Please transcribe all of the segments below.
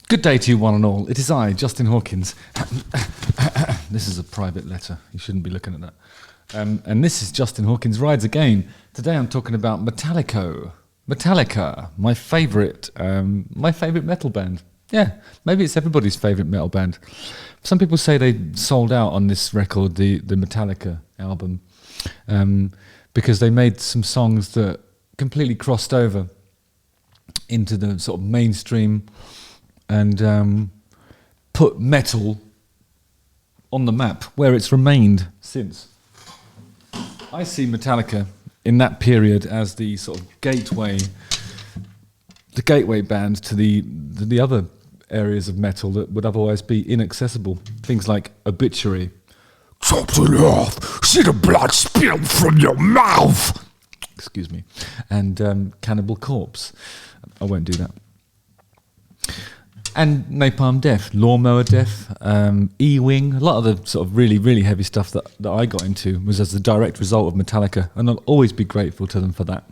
Good day to you, one and all. It is I, Justin Hawkins. This is a private letter. You shouldn't be looking at that. And this is Justin Hawkins Rides Again. Today I'm talking about Metallica, my favourite metal band. Yeah, maybe it's everybody's favourite metal band. Some people say they sold out on this record, the Metallica album, because they made some songs that completely crossed over into the sort of mainstream and put metal on the map, where it's remained since. I see Metallica in that period as the sort of gateway band to the other areas of metal that would otherwise be inaccessible. Things like Obituary, chopped in half, see the blood spill from your mouth, excuse me, and Cannibal Corpse. I won't do that. And Napalm Death, Lawnmower Death, E-Wing, a lot of the sort of really, really heavy stuff that I got into was as a direct result of Metallica, and I'll always be grateful to them for that.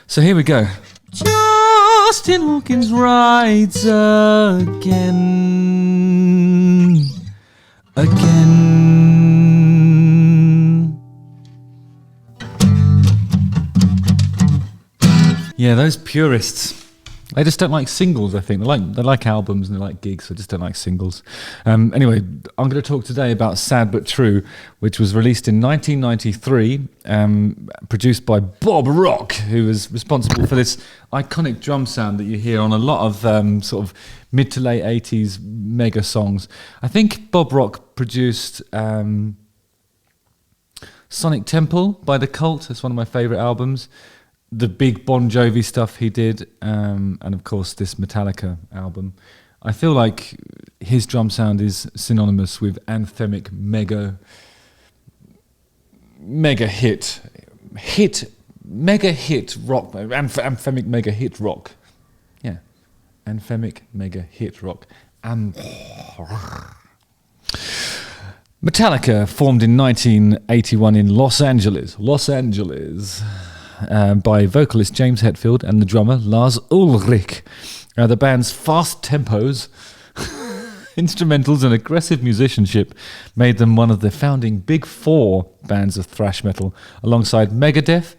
So here we go. Justin Hawkins rides again. Yeah, those purists. They just don't like singles, I think. They like albums and they like gigs, so they just don't like singles. Anyway, I'm going to talk today about Sad But True, which was released in 1993, produced by Bob Rock, who was responsible for this iconic drum sound that you hear on a lot of sort of mid to late 80s mega songs. I think Bob Rock produced Sonic Temple by The Cult. It's one of my favourite albums. The big Bon Jovi stuff he did, and of course this Metallica album. I feel like his drum sound is synonymous with anthemic mega hit rock, anthemic mega hit rock. Yeah, anthemic mega hit rock. Metallica formed in 1981 in Los Angeles. By vocalist James Hetfield and the drummer Lars Ulrich. The band's fast tempos, instrumentals and aggressive musicianship made them one of the founding big four bands of thrash metal, alongside Megadeth,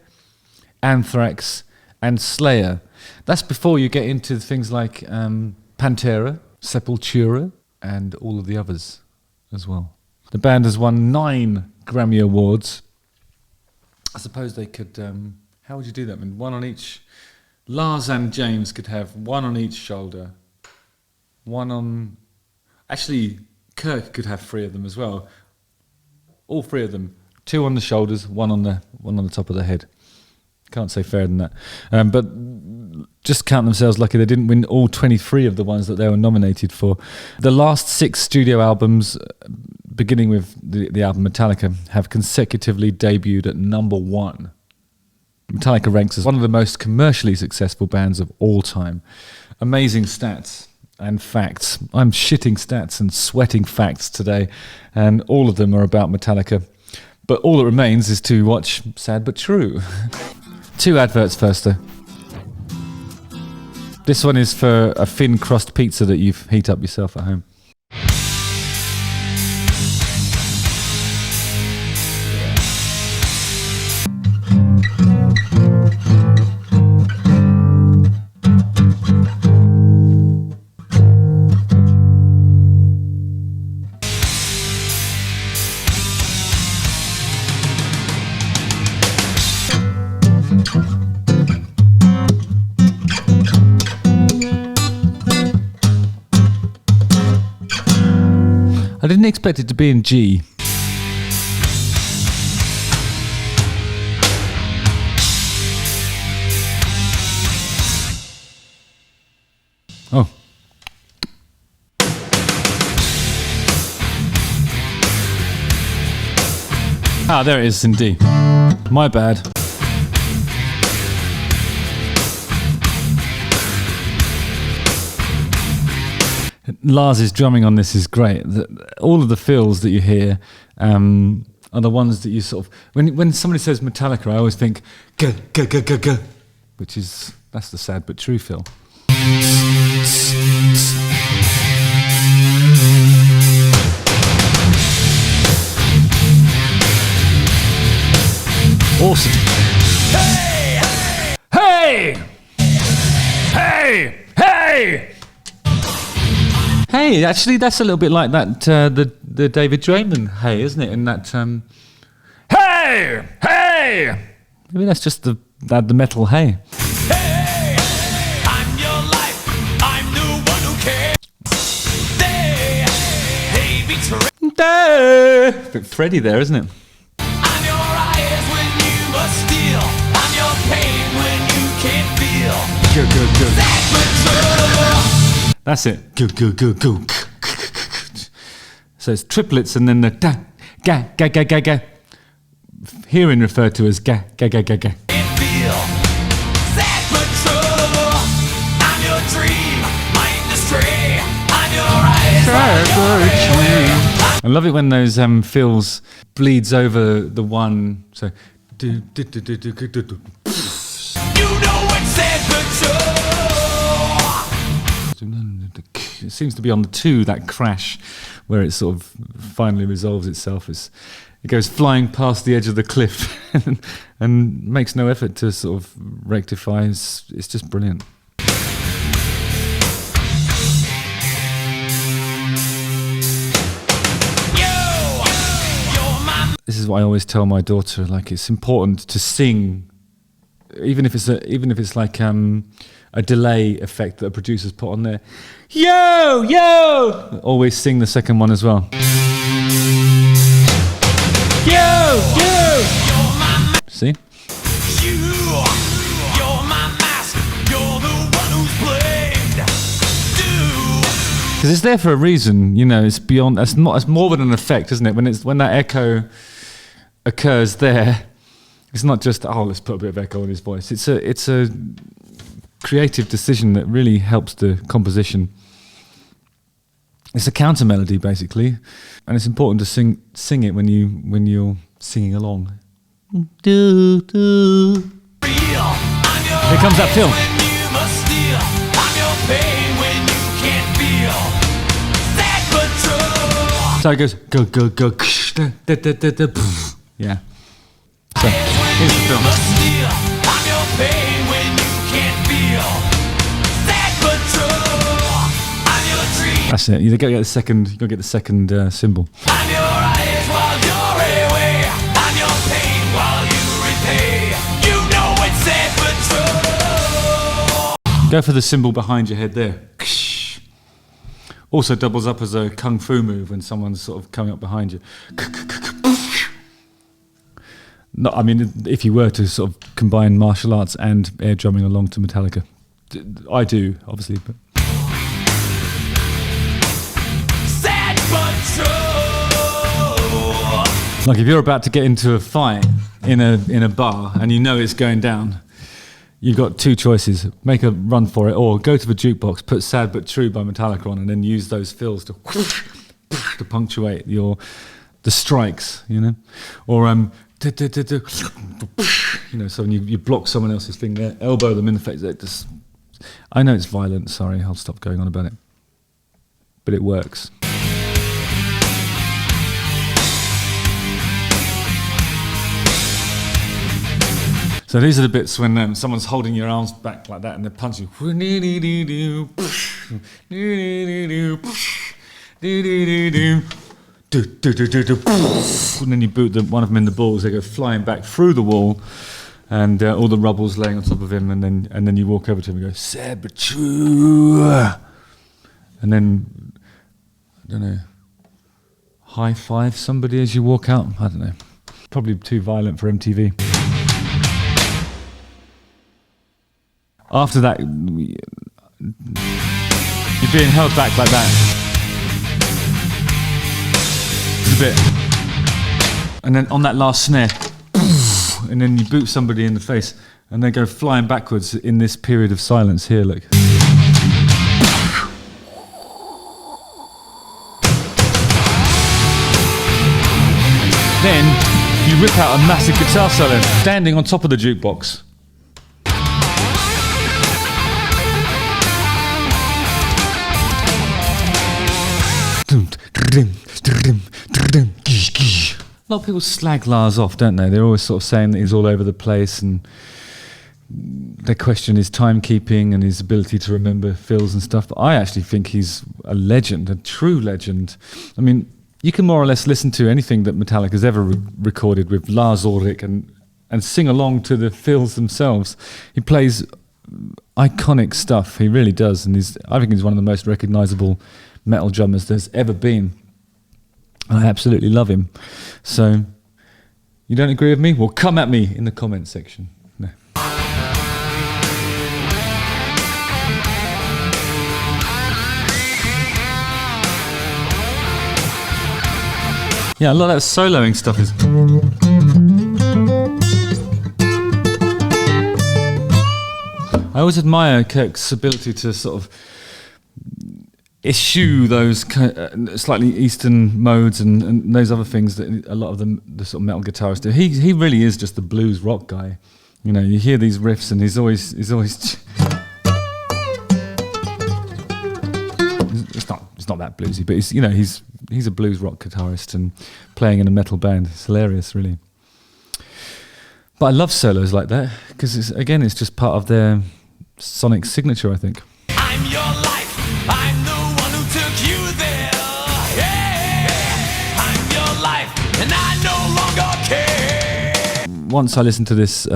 Anthrax and Slayer. That's before you get into things like Pantera, Sepultura and all of the others as well. The band has won 9 Grammy Awards. I suppose they could... how would you do that? I mean, one on each. Lars and James could have one on each shoulder. One on... Actually, Kirk could have 3 of them as well. All 3 of them. 2 on the shoulders, one on the top of the head. Can't say fairer than that. But just count themselves lucky they didn't win all 23 of the ones that they were nominated for. The last 6 studio albums, beginning with the album Metallica, have consecutively debuted at number 1. Metallica ranks as one of the most commercially successful bands of all time. Amazing stats and facts. I'm shitting stats and sweating facts today, and all of them are about Metallica. But all that remains is to watch Sad But True. 2 adverts first, though. This one is for a thin crust pizza that you heat up yourself at home. I didn't expect it to be in G. Oh. Ah, there it is in D. My bad. Lars's drumming on this is great. All of the fills that you hear are the ones that you sort of... When somebody says Metallica, I always think, g, which is... That's the Sad But True fill. awesome. Hey! Hey! Hey! Hey, actually, that's a little bit like that, the David Draymond hey, isn't it? In that, hey! Hey! Maybe that's just the metal hey. Hey, I'm your life. I'm the one who cares. Hey, betray. Bit Freddy there, isn't it? I'm your eyes when you must steal. I'm your pain when you can't feel. Go, go, go. That betrayal. That's it. Go, go, go, go. So it's triplets and then the da, ga, ga, ga, ga, ga. Herein referred to as ga, ga, ga, ga, ga. Can't feel. That betrayal. I'm your dream. Mind astray. I'm your eyes. I'm your I love it when those fills bleeds over the one. So, do, do, do, do, do, do, do, do. You know what's that betrayal. It seems to be on the two, that crash, where it sort of finally resolves itself. It goes flying past the edge of the cliff and makes no effort to sort of rectify. It's just brilliant. This is what I always tell my daughter. Like, it's important to sing, even if it's like a delay effect that a producer's put on there. Yo, yo! Always sing the second one as well. Yo, yo! See? You're my mask. You're the one who's blamed. Because it's there for a reason, you know. It's beyond. It's more than an effect, isn't it? When that echo occurs there, it's not just let's put a bit of echo in his voice. It's a creative decision that really helps the composition. It's a counter melody basically, and it's important to sing it when you're singing along. Do, do. Here comes that fill. So it goes go go go. Da, da, da, da, da, yeah. So here's the film. That's it. You gotta get the second. You gotta get the second symbol. I'm your eyes while you're away. I'm your pain while you repay. You know it's that betrayal. Go for the symbol behind your head there. Also doubles up as a kung fu move when someone's sort of coming up behind you. No, I mean, if you were to sort of combine martial arts and air drumming along to Metallica, I do, obviously. But like if you're about to get into a fight in a bar and you know it's going down, you've got two choices: make a run for it, or go to the jukebox, put "Sad But True" by Metallica on, and then use those fills to punctuate the strikes, you know, or you know, so when you block someone else's thing there, elbow them in the face. Just, I know it's violent. Sorry, I'll stop going on about it, but it works. So these are the bits when someone's holding your arms back like that and they're punching. And then you boot one of them in the balls. They go flying back through the wall, and all the rubble's laying on top of him. And then you walk over to him and go, "Sad but true." And then I don't know, high five somebody as you walk out. I don't know. Probably too violent for MTV. After that, you're being held back like that. Just a bit. And then on that last snare, and then you boot somebody in the face, and they go flying backwards in this period of silence here, look. Then you rip out a massive guitar solo, standing on top of the jukebox. A lot of people slag Lars off, don't they? They're always sort of saying that he's all over the place, and they question his timekeeping and his ability to remember fills and stuff. But I actually think he's a legend, a true legend. I mean, you can more or less listen to anything that Metallica's ever recorded with Lars Ulrich and sing along to the fills themselves. He plays iconic stuff, he really does, and I think he's one of the most recognisable metal drummers there's ever been. I absolutely love him. So, you don't agree with me? Well, come at me in the comments section. No. Yeah, a lot of that soloing stuff is... I always admire Kirk's ability to sort of eschew those slightly Eastern modes and those other things that a lot of the sort of metal guitarists do. He really is just the blues rock guy. You know, you hear these riffs and he's always it's not that bluesy, but he's a blues rock guitarist and playing in a metal band. It's hilarious, really. But I love solos like that because it's just part of their sonic signature, I think. I'm your life, I'm the one who took you there. Yeah, I'm your life, and I no longer care. Once I listened to this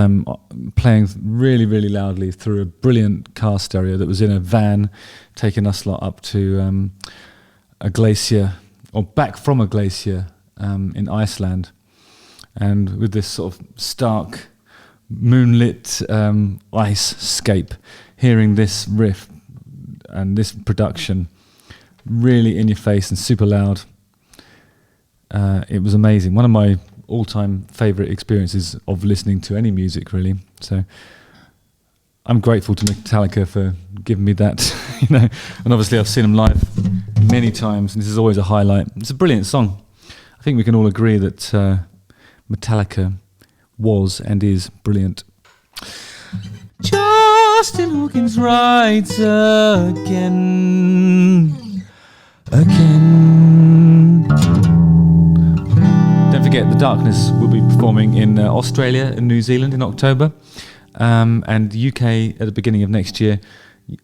playing really, really loudly through a brilliant car stereo that was in a van taking us lot up to a glacier, or back from a glacier in Iceland. And with this sort of stark moonlit ice scape, hearing this riff and this production really in your face and super loud, it was amazing. One of my all-time favourite experiences of listening to any music, really. So I'm grateful to Metallica for giving me that, and obviously I've seen them live many times, and this is always a highlight. It's a brilliant song. I think we can all agree that Metallica was and is brilliant. Justin Hawkins writes again. Don't forget, The Darkness will be performing in Australia and New Zealand in October, and UK at the beginning of next year.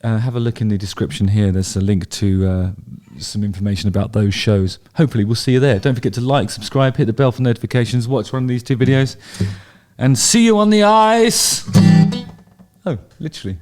Have a look in the description here. There's a link to some information about those shows. Hopefully we'll see you there. Don't forget to like, subscribe, hit the bell for notifications, watch one of these 2 videos, and see you on the ice. Oh, literally.